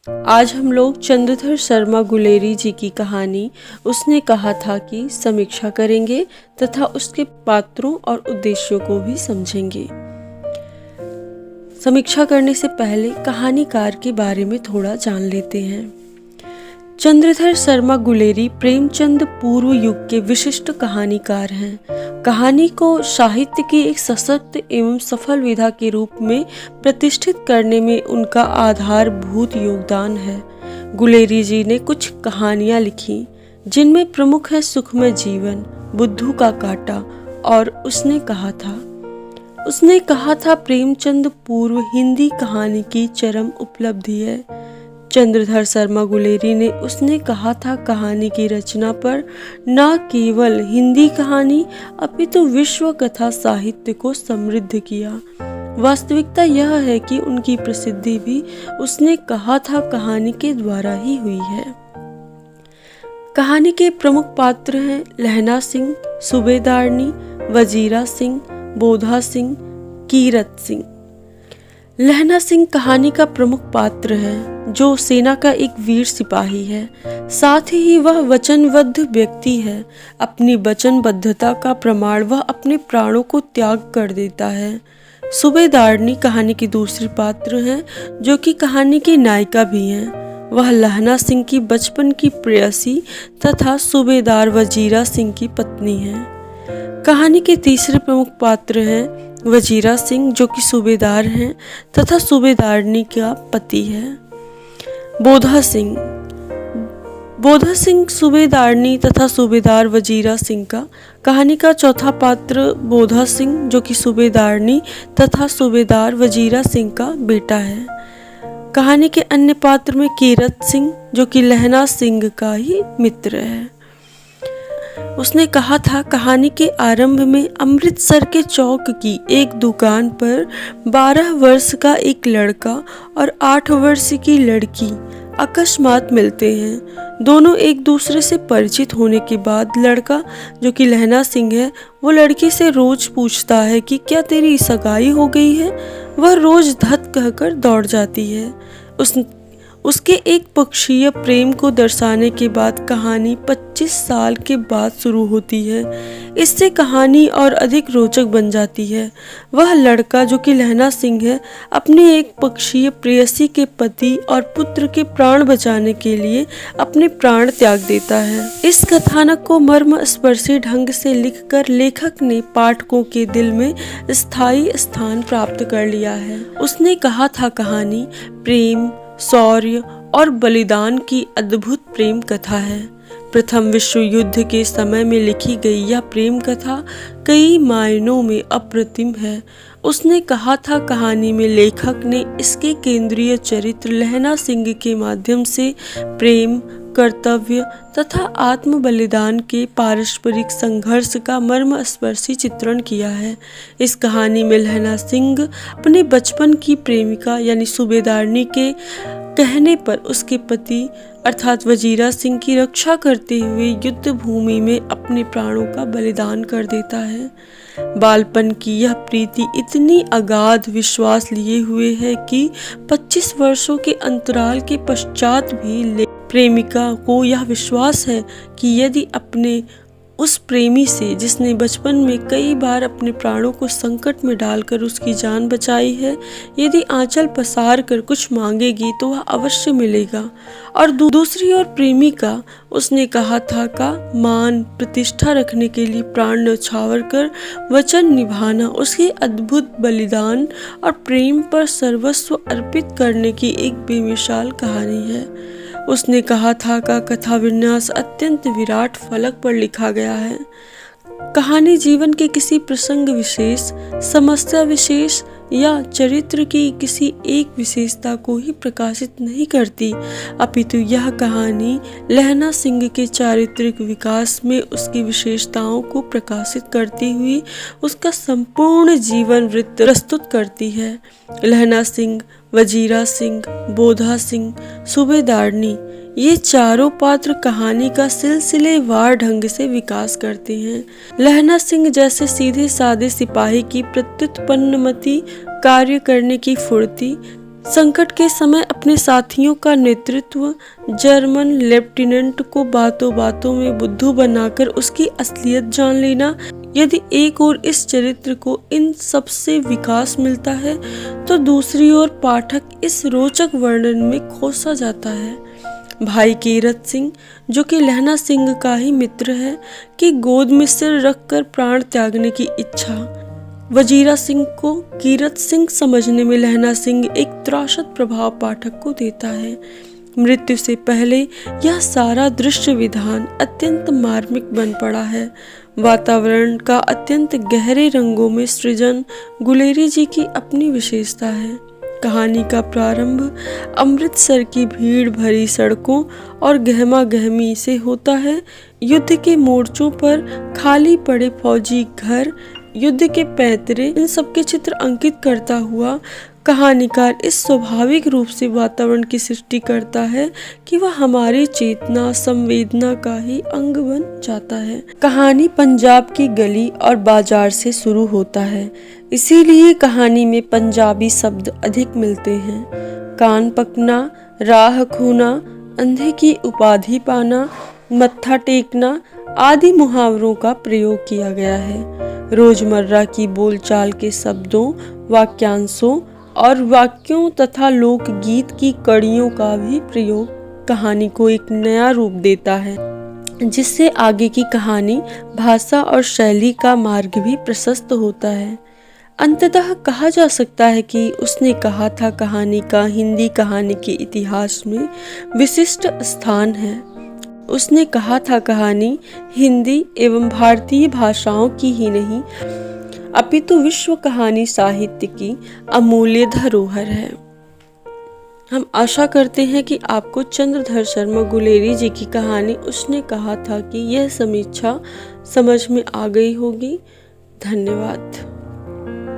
आज हम लोग चंद्रधर शर्मा गुलेरी जी की कहानी उसने कहा था की समीक्षा करेंगे तथा उसके पात्रों और उद्देश्यों को भी समझेंगे। समीक्षा करने से पहले कहानीकार के बारे में थोड़ा जान लेते हैं। चंद्रधर शर्मा गुलेरी प्रेमचंद पूर्व युग के विशिष्ट कहानीकार हैं। कहानी को साहित्य की एक सशक्त एवं सफल विधा के रूप में प्रतिष्ठित करने में उनका आधारभूत योगदान है। गुलेरी जी ने कुछ कहानियां लिखी जिनमें प्रमुख है सुखमय जीवन, बुद्धू का कांटा और उसने कहा था प्रेमचंद पूर्व हिंदी कहानी की चरम उपलब्धि है। चंद्रधर शर्मा गुलेरी ने उसने कहा था कहानी की रचना पर न केवल हिंदी कहानी अपितु विश्व कथा साहित्य को समृद्ध किया। वास्तविकता यह है कि उनकी प्रसिद्धि भी उसने कहा था कहानी के द्वारा ही हुई है। कहानी के प्रमुख पात्र हैं लहना सिंह, सूबेदारनी, वजीरा सिंह, बोधा सिंह, कीरत सिंह। लहना सिंह कहानी का प्रमुख पात्र है जो सेना का एक वीर सिपाही है। साथ ही वह वचनबद्ध व्यक्ति है। अपनी वचनबद्धता का प्रमाण वह अपने प्राणों को त्याग कर देता है। सूबेदारनी कहानी की दूसरी पात्र है जो कि कहानी की नायिका भी हैं। वह लहना सिंह की बचपन की प्रेयसी तथा सूबेदार वजीरा सिंह की पत्नी है। कहानी के तीसरे प्रमुख पात्र हैं वजीरा सिंह जो कि सूबेदार हैं तथा सूबेदारनी का पति है। बोधा सिंह सूबेदारनी तथा सूबेदार वजीरा सिंह का। कहानी का चौथा पात्र बोधा सिंह जो कि सूबेदारनी तथा सूबेदार वजीरा सिंह का बेटा है। कहानी के अन्य पात्र में कीरत सिंह जो कि लहना सिंह का ही मित्र है। उसने कहा था कहानी के आरंभ में अमृतसर के चौक की एक दुकान पर 12 वर्ष का एक लड़का और 8 वर्ष की लड़की अकस्मात मिलते हैं। दोनों एक दूसरे से परिचित होने के बाद लड़का जो कि लहना सिंह है वो लड़की से रोज पूछता है कि क्या तेरी सगाई हो गई है। वह रोज धत कहकर दौड़ जाती है। उसके एक पक्षीय प्रेम को दर्शाने के बाद कहानी 25 साल के बाद शुरू होती है। इससे कहानी और अधिक रोचक बन जाती है। वह लड़का जो कि लहना सिंह है अपने एक पक्षीय प्रेयसी के पति और पुत्र के प्राण बचाने के लिए अपने प्राण त्याग देता है। इस कथानक को मर्मस्पर्शी ढंग से लिखकर लेखक ने पाठकों के दिल में स्थायी स्थान प्राप्त कर लिया है। उसने कहा था कहानी प्रेम, शौर्य और बलिदान की अद्भुत प्रेम कथा है। प्रथम विश्व युद्ध के समय में लिखी गई यह प्रेम कथा कई मायनों में अप्रतिम है। उसने कहा था कहानी में लेखक ने इसके केंद्रीय चरित्र लहना सिंह के माध्यम से प्रेम, कर्तव्य तथा आत्म बलिदान के पारस्परिक संघर्ष का मर्मस्पर्शी चित्रण किया है। इस कहानी में लहना सिंह अपने बचपन की प्रेमिका यानी सूबेदारनी के कहने पर उसके पति अर्थात वजीरा सिंह की रक्षा करते हुए युद्ध भूमि में अपने प्राणों का बलिदान कर देता है। बालपन की यह प्रीति इतनी अगाध विश्वास लिए हुए है कि 25 वर्षों के अंतराल के पश्चात भी प्रेमिका को यह विश्वास है कि यदि अपने उस प्रेमी से जिसने बचपन में कई बार अपने प्राणों को संकट में डालकर उसकी जान बचाई है, यदि आंचल पसार कर कुछ मांगेगी तो वह अवश्य मिलेगा। और दूसरी ओर प्रेमिका उसने कहा था का मान प्रतिष्ठा रखने के लिए प्राण न्यौछावर कर वचन निभाना उसके अद्भुत बलिदान और प्रेम पर सर्वस्व अर्पित करने की एक बेमिसाल कहानी है। उसने कहा था का कथा विन्यास अत्यंत विराट फलक पर लिखा गया है। कहानी जीवन के किसी प्रसंग विशेष, समस्या विशेष या चरित्र की किसी एक विशेषता को ही प्रकाशित नहीं करती, अपितु यह कहानी लहना सिंह के चारित्रिक विकास में उसकी विशेषताओं को प्रकाशित करती हुई उसका संपूर्ण जीवन वृत्त प्रस्तुत करती है। लहना सिंह, वजीरा सिंह, बोधा सिंह, सूबेदारनी ये चारों पात्र कहानी का सिलसिलेवार ढंग से विकास करते हैं। लहना सिंह जैसे सीधे साधे सिपाही की प्रत्युत्पन्नमति, कार्य करने की फुर्ती, संकट के समय अपने साथियों का नेतृत्व, जर्मन लेफ्टिनेंट को बातों बातों में बुद्धू बनाकर उसकी असलियत जान लेना। यदि एक ओर इस चरित्र को इन सबसे विकास मिलता है तो दूसरी ओर पाठक इस रोचक वर्णन में खो सा जाता है। भाई कीरत सिंह, जो कि लहना सिंह का ही मित्र है, की गोद में सिर रखकर प्राण त्यागने की इच्छा। वजीरा सिंह को कीरत सिंह समझने में लहना सिंह एक त्रासद प्रभाव पाठक को देता है। मृत्यु से पहले यह सारा दृश्य विधान अत्यंत मार्मिक बन पड़ा है। वातावरण का अत्यंत गहरे रंगों में सृजन गुलेरी जी की अपनी विशेषता है। कहानी का प्रारंभ अमृतसर की भीड़ भरी सड़कों और गहमा गहमी से होता है। युद्ध के मोर्चों पर खाली पड़े फौजी घर, युद्ध के पैतरे, इन सबके चित्र अंकित करता हुआ कहानीकार इस स्वाभाविक रूप से वातावरण की सृष्टि करता है कि वह हमारी चेतना संवेदना का ही अंग बन जाता है। कहानी पंजाब की गली और बाजार से शुरू होता है, इसीलिए कहानी में पंजाबी शब्द अधिक मिलते हैं। कान पकना, राह खूना, अंधे की उपाधि पाना, मत्था टेकना आदि मुहावरों का प्रयोग किया गया है। रोजमर्रा की बोलचाल के शब्दों, वाक्यांशों और वाक्यों तथा लोकगीत की कड़ियों का भी प्रयोग कहानी को एक नया रूप देता है, जिससे आगे की कहानी, भाषा और शैली का मार्ग भी प्रशस्त होता है। अंततः कहा जा सकता है कि उसने कहा था कहानी का हिंदी कहानी के इतिहास में विशिष्ट स्थान है। उसने कहा था कहानी हिंदी एवं भारतीय भाषाओं की ही नहीं अपितु विश्व कहानी साहित्य की अमूल्य धरोहर है। हम आशा करते हैं कि आपको चंद्रधर शर्मा गुलेरी जी की कहानी उसने कहा था कि यह समीक्षा समझ में आ गई होगी। धन्यवाद।